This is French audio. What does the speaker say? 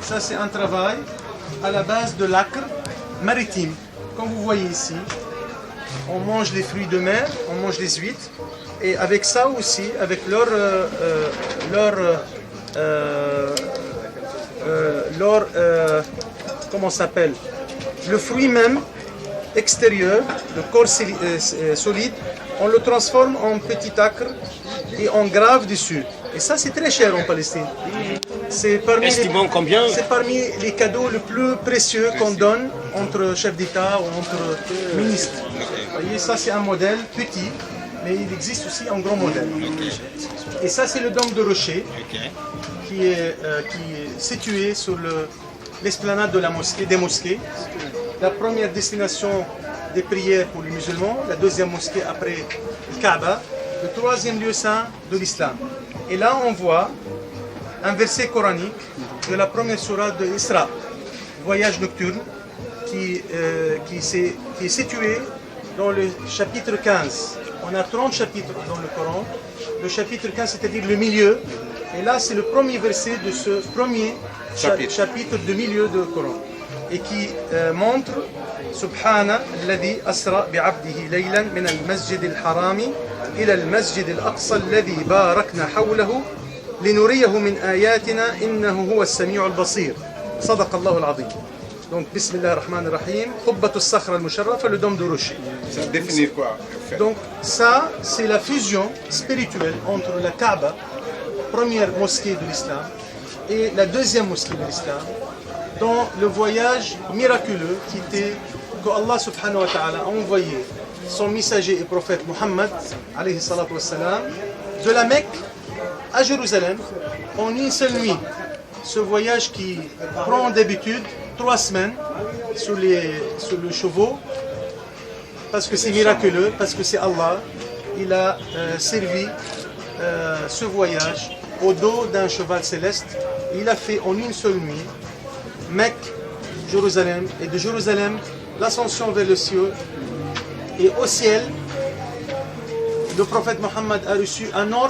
Ça c'est un travail à la base de l'acre maritime. Comme vous voyez ici, on mange les fruits de mer, on mange les huîtres. Et avec ça aussi, avec comment ça s'appelle, le fruit même extérieur, le corps solide, on le transforme en petit acre et on grave dessus. Et ça c'est très cher en Palestine. C'est parmi les cadeaux les plus précieux qu'on donne entre chefs d'État ou entre ministres. Vous voyez, ça c'est un modèle petit, mais il existe aussi un grand modèle. Et ça c'est le dôme de rocher qui est situé sur l'esplanade de des mosquées. La première destination des prières pour les musulmans, la deuxième mosquée après le Kaaba, le troisième lieu saint de l'islam. Et là on voit un verset coranique de la première sourate de Isra, voyage nocturne, qui est situé dans le chapitre 15. On a 30 chapitres dans le Coran. Le chapitre 15, c'est-à-dire le milieu. Et là, c'est le premier verset de ce premier chapitre de milieu du Coran. Et qui montre Subhana alladhi asra bi'abdihi laylan min al-masjid al-harami ila al-masjid al-aqsa alladhi barakna hawlahu linuriyahu min ayatina innahu huwa as-sami'u al-basir. Sadaqa Allahu al-azim. Donc, Bismillah ar-Rahman ar-Rahim, Qubbatu as-Sakhra al-Musharrafa, le dôme de rocher. Ça définit quoi? Donc, ça, c'est la fusion spirituelle entre la Kaaba, première mosquée de l'islam, et la deuxième mosquée de l'islam, dans le voyage miraculeux que Allah subhanahu wa ta'ala a envoyé son messager et prophète Muhammad, alayhi salatu wassalam, de la Mecque à Jérusalem en une seule nuit. Ce voyage qui prend d'habitude 3 semaines sur le chevaux, parce que c'est miraculeux, parce que c'est Allah, il a servi ce voyage au dos d'un cheval céleste. Il a fait en une seule nuit Mecque, Jérusalem, et de Jérusalem l'ascension vers le ciel. Et au ciel, le prophète Mohammed a reçu un ordre